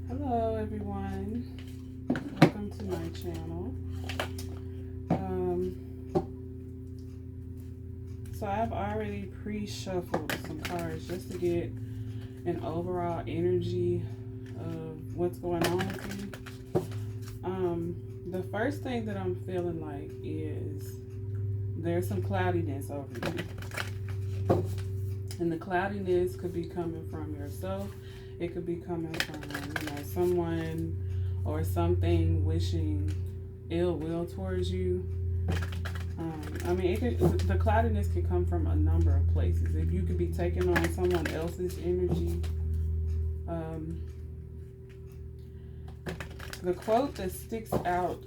Hello everyone, welcome to my channel. So I've already pre-shuffled some cards just to get an overall energy of what's going on with you. The first thing that I'm feeling like is there's some cloudiness over you. And the cloudiness could be coming from yourself. It could be coming from, someone or something wishing ill will towards you. The cloudiness can come from a number of places. If you could be taking on someone else's energy. The quote that sticks out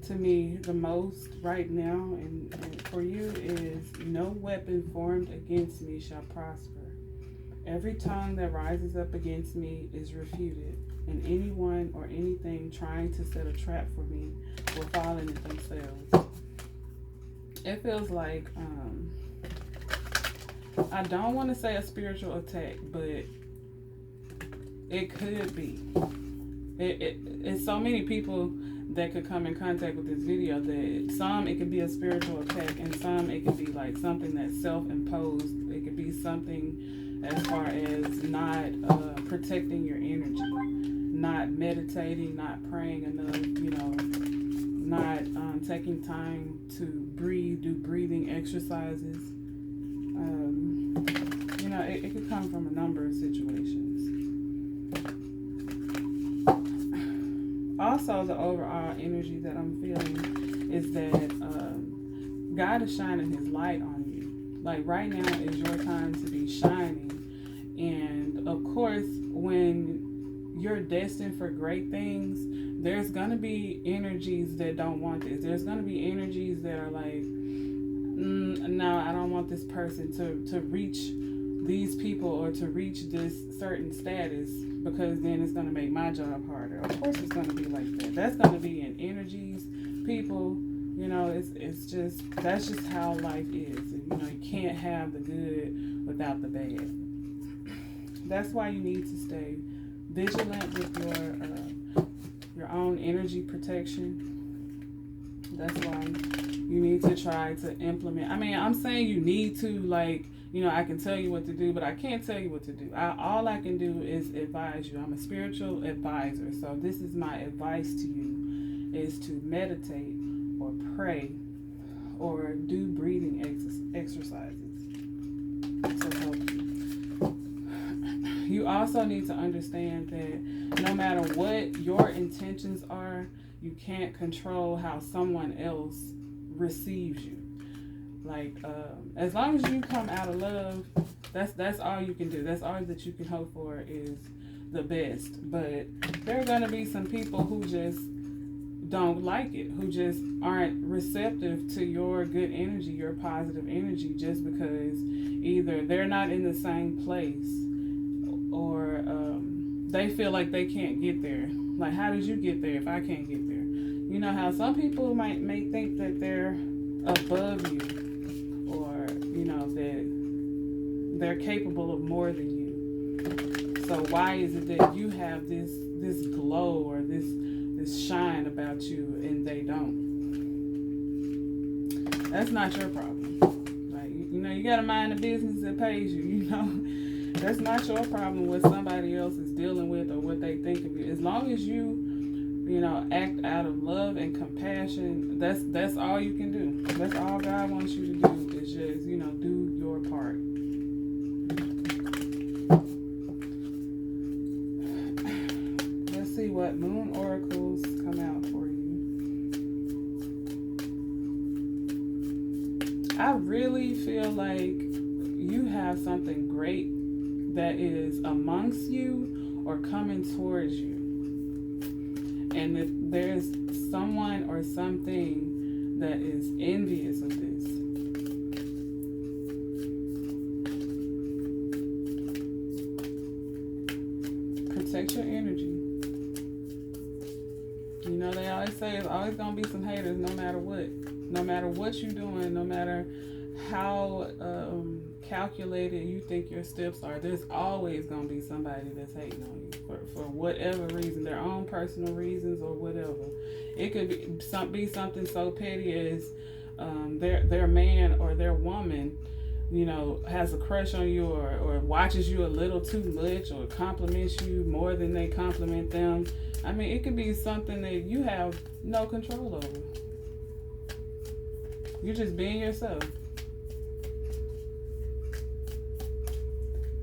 to me the most right now and for you is, "No weapon formed against me shall prosper. Every tongue that rises up against me is refuted, and anyone or anything trying to set a trap for me will fall in it themselves." It feels like, I don't want to say a spiritual attack, but it could be. It's so many people that could come in contact with this video that some it could be a spiritual attack, and some it could be like something that's self-imposed. It could be something as far as not protecting your energy, not meditating, not praying enough, not taking time to breathe, do breathing exercises. It could come from a number of situations. Also, the overall energy that I'm feeling is that God is shining his light on you. Like right now is your time to be shining. And of course, when you're destined for great things, there's going to be energies that don't want this. There's going to be energies that are like, no, I don't want this person to reach these people or to reach this certain status, because then it's going to make my job harder. Of course it's going to be like that. That's going to be in energies, people, that's just how life is. You can't have the good without the bad. That's why you need to stay vigilant with your own energy protection. That's why you need to try to implement. I'm saying you need to, I can tell you what to do, but I can't tell you what to do. All I can do is advise you. I'm a spiritual advisor. So this is my advice to you, is to meditate or pray or do breathing exercises to help you. You also need to understand that no matter what your intentions are, you can't control how someone else receives you. As long as you come out of love, that's all you can do. That's all that you can hope for, is the best. But there are going to be some people who just don't like it, who just aren't receptive to your good energy, your positive energy, just because either they're not in the same place or they feel like they can't get there. Like, how did you get there if I can't get there? You know how some people may think that they're above you, or that they're capable of more than you. So why is it that you have this glow or this shine about you and they don't? That's not your problem. You gotta mind the business that pays you. That's not your problem what somebody else is dealing with or what they think of you. As long as you act out of love and compassion, that's all you can do. That's all God wants you to do, is just, do your part. Let's see what moon oracles come out for you. I really feel like you have something great that is amongst you or coming towards you. And if there's someone or something that is envious of this, protect your energy. They always say there's always going to be some haters no matter what. No matter what you're doing, no matter how calculated you think your steps are, there's always going to be somebody that's hating on you. for whatever reason, their own personal reasons or whatever. It could be something so petty as their man or their woman, you know, has a crush on you or watches you a little too much or compliments you more than they compliment them. I mean, it could be something that you have no control over. You're just being yourself.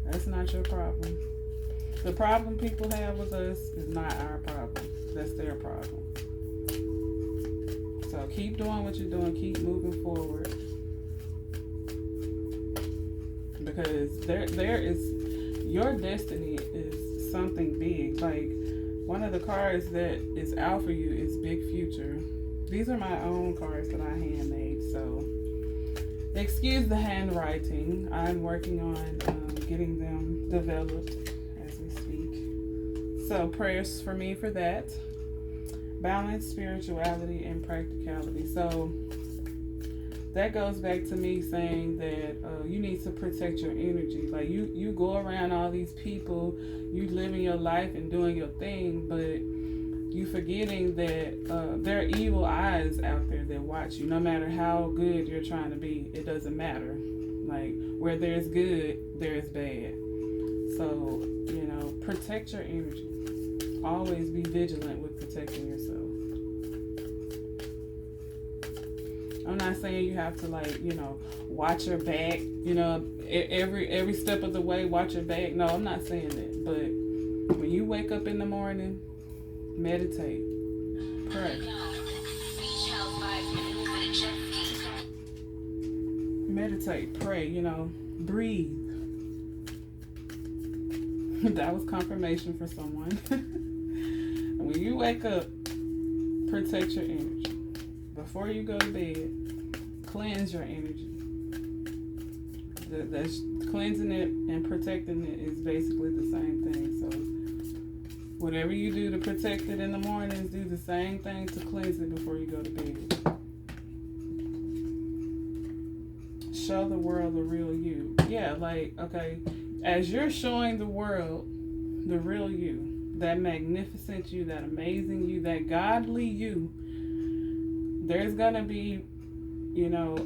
That's not your problem. The problem people have with us is not our problem. That's their problem. So keep doing what you're doing. Keep moving forward. Because there is, your destiny is something big. Like, one of the cards that is out for you is Big Future. These are my own cards that I handmade, so excuse the handwriting. I'm working on getting them developed as we speak. So prayers for me for that. Balance, spirituality, and practicality. So that goes back to me saying that you need to protect your energy. Like, you go around all these people, you living your life and doing your thing, but you forgetting that there are evil eyes out there that watch you. No matter how good you're trying to be, it doesn't matter. Like, where there's good, there's bad. So, you know, protect your energy. Always be vigilant with protecting yourself. I'm not saying you have to, like, you know, watch your back, you know, every step of the way, watch your back. No, I'm not saying that. But when you wake up in the morning, meditate, pray. Meditate, pray, you know, breathe. That was confirmation for someone. When you wake up, protect your energy. Before you go to bed, cleanse your energy. That's cleansing it and protecting it is basically the same thing. So whatever you do to protect it in the mornings, do the same thing to cleanse it before you go to bed. Show the world the real you. Yeah, like, okay, as you're showing the world the real you, that magnificent you, that amazing you, that godly you, there's gonna be, you know,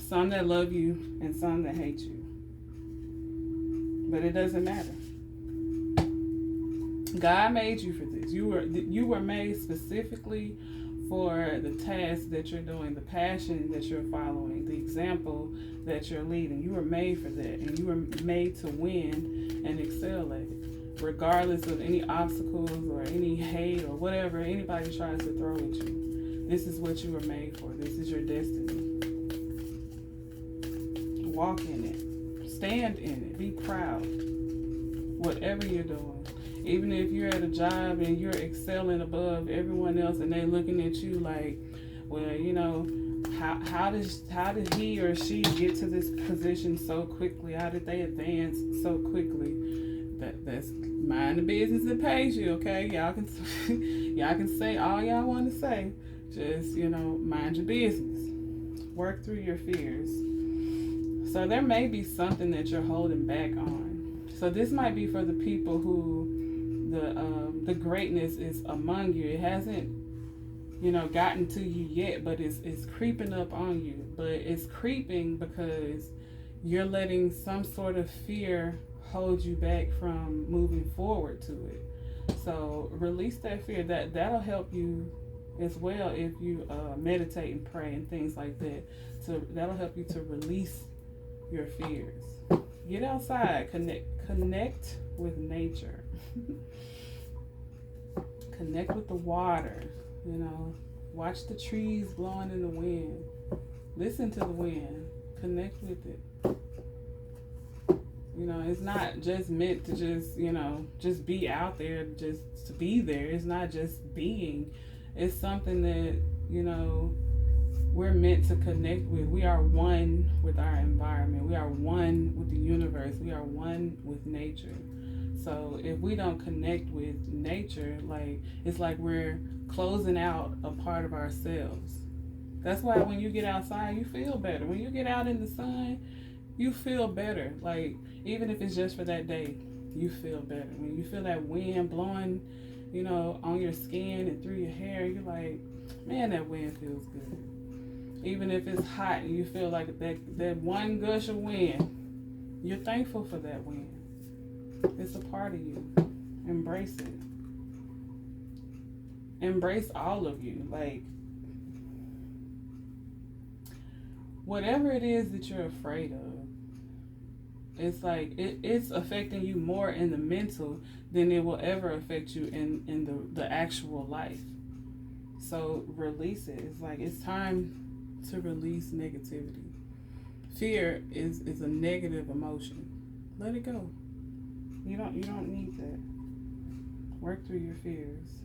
some that love you and some that hate you. But it doesn't matter. God made you for this. You were made specifically for the task that you're doing, the passion that you're following, the example that you're leading. You were made for that, and you were made to win and excel at it, regardless of any obstacles or any hate or whatever anybody tries to throw at you. This is what you were made for. This is your destiny. Walk in it. Stand in it. Be proud. Whatever you're doing. Even if you're at a job and you're excelling above everyone else and they're looking at you like, well, you know, how did he or she get to this position so quickly? How did they advance so quickly? That's mind the business that pays you, okay? Y'all can say all y'all want to say. Just, you know, mind your business. Work through your fears. So there may be something that you're holding back on. So this might be for the people who the greatness is among you. It hasn't, you know, gotten to you yet, but it's creeping up on you. But it's creeping because you're letting some sort of fear hold you back from moving forward to it. So release that fear. That'll help you as well if you meditate and pray and things like that. So that'll help you to release your fears. Get outside, connect with nature. Connect with the water, you know. Watch the trees blowing in the wind. Listen to the wind. Connect with it. You know, it's not just meant to just, you know, just be out there, just to be there. It's not just being. It's something that, you know, we're meant to connect with. We are one with our environment. We are one with the universe. We are one with nature. So if we don't connect with nature, like, it's like we're closing out a part of ourselves. That's why when you get outside, you feel better. When you get out in the sun, you feel better. Like, even if it's just for that day, you feel better. When you feel that wind blowing, you know, on your skin and through your hair, you're like, man, that wind feels good. Even if it's hot and you feel like that one gush of wind, you're thankful for that wind. It's a part of you. Embrace it. Embrace all of you. Like, whatever it is that you're afraid of, it's like it's affecting you more in the mental than it will ever affect you in the actual life. So release it. It's like it's time to release negativity. Fear is a negative emotion. Let it go. You don't need that. Work through your fears.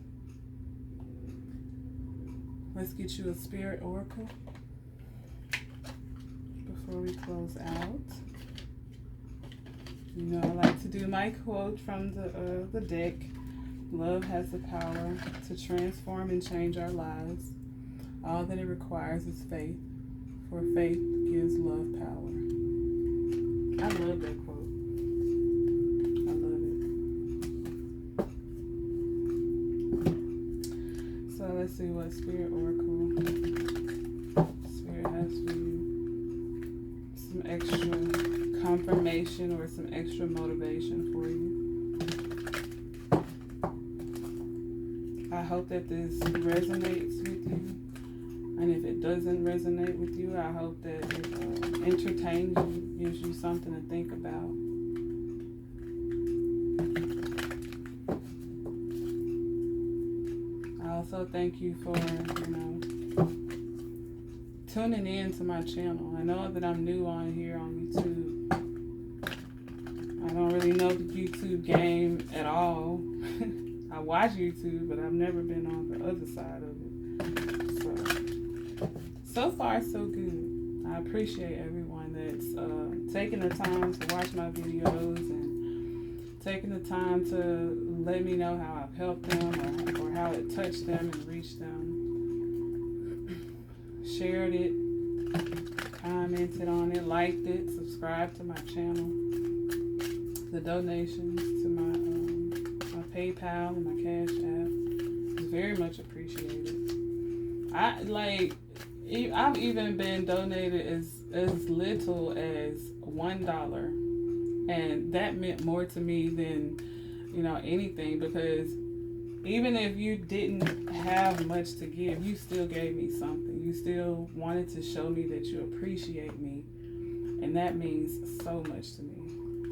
Let's get you a spirit oracle before we close out. You know, I like to do my quote from the deck. Love has the power to transform and change our lives. All that it requires is faith, for faith gives love power. I love that quote. I love it. So let's see what Spirit Oracle Spirit has for you. Some extra confirmation or some extra motivation for you. I hope that this resonates with you. And if it doesn't resonate with you, I hope that it entertains you, gives you something to think about. I also thank you for, tuning in to my channel. I know that I'm new on here on YouTube. I don't really know the YouTube game at all. I watch YouTube, but I've never been on the other side of it. So far, so good. I appreciate everyone that's taking the time to watch my videos and taking the time to let me know how I've helped them or how it touched them and reached them. Shared it, commented on it, liked it, subscribed to my channel. The donations to my PayPal and my Cash App is very much appreciated. I've even been donated as little as $1, and that meant more to me than anything, because even if you didn't have much to give, you still gave me something. You still wanted to show me that you appreciate me, and that means so much to me.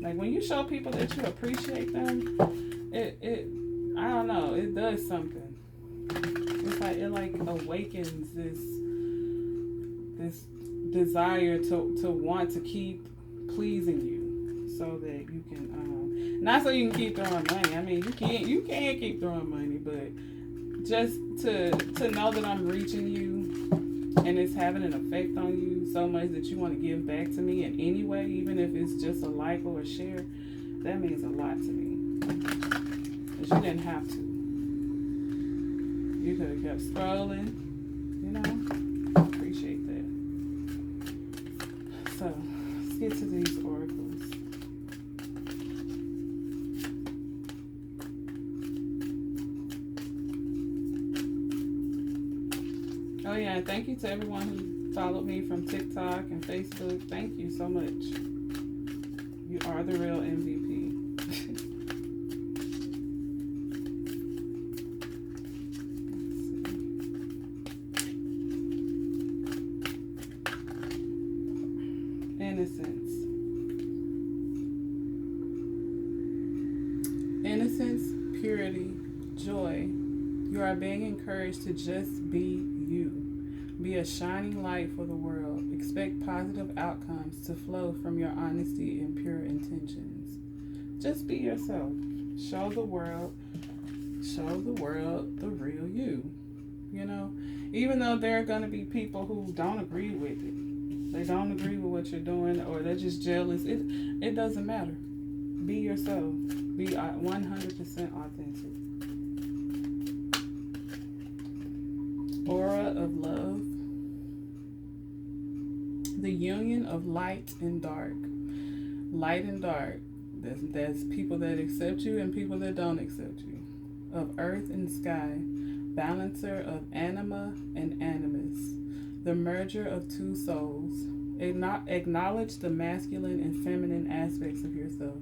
Like, when you show people that you appreciate them, I don't know, it does something. It's like it awakens this desire to want to keep pleasing you, so that you can not so you can keep throwing money. I mean, you can't keep throwing money, but just to know that I'm reaching you and it's having an effect on you so much that you want to give back to me in any way, even if it's just a like or a share, that means a lot to me. Because you didn't have to. You could have kept scrolling, I appreciate that. So, let's get to these oracles. Oh yeah, and thank you to everyone who followed me from TikTok and Facebook. Thank you so much. You are the real MVP. Innocence, purity, joy. You are being encouraged to just be you. Be a shining light for the world. Expect positive outcomes to flow from your honesty and pure intentions. Just be yourself. Show the world the real you. Even though there are going to be people who don't agree with it. They don't agree with what you're doing, or they're just jealous. It doesn't matter. Be yourself. Be 100% authentic. Aura of love. The union of light and dark. Light and dark. There's people that accept you and people that don't accept you. Of earth and sky, balancer of anima and animus, the merger of two souls. Acknowledge the masculine and feminine aspects of yourself,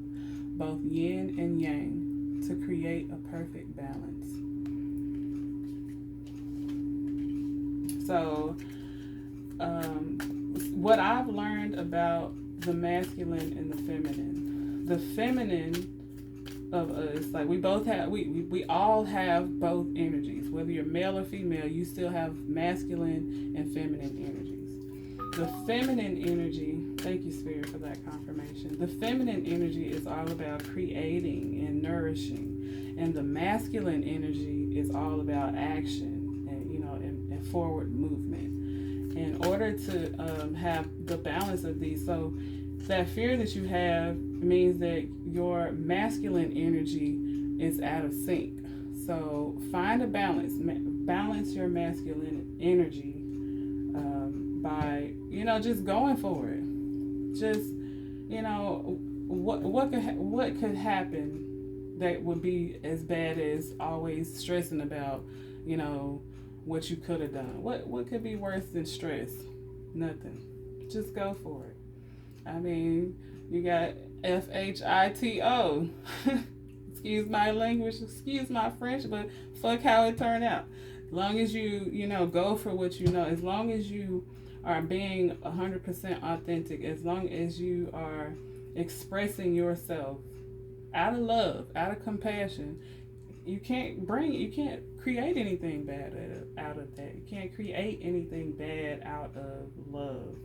both yin and yang, to create a perfect balance. So, what I've learned about the masculine and the feminine of us, like we all have both energies. Whether you're male or female, you still have masculine and feminine energies. The feminine energy, thank you, Spirit, for that confirmation. The feminine energy is all about creating and nourishing, and the masculine energy is all about action and and forward movement. In order to have the balance of these, so that fear that you have means that your masculine energy is out of sync. So find a balance. Balance your masculine energy by just going for it. Just what could happen that would be as bad as always stressing about what you could have done. What could be worse than stress? Nothing. Just go for it. I mean, you got FHITO. Excuse my language, excuse my French, but fuck how it turned out. As long as you go for what you know, as long as you are being 100% authentic, as long as you are expressing yourself out of love, out of compassion, you can't create anything bad out of that. You can't create anything bad out of love.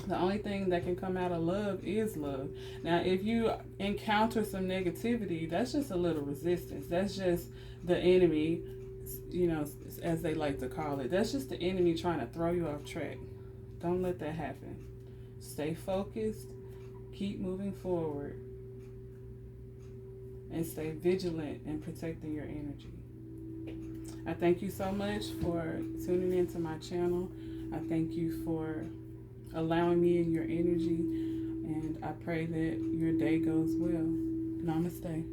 The only thing that can come out of love is love. Now, if you encounter some negativity, that's just a little resistance. That's just the enemy, as they like to call it. That's just the enemy trying to throw you off track. Don't let that happen. Stay focused. Keep moving forward. And stay vigilant in protecting your energy. I thank you so much for tuning into my channel. I thank you for allowing me in your energy, and I pray that your day goes well. Namaste.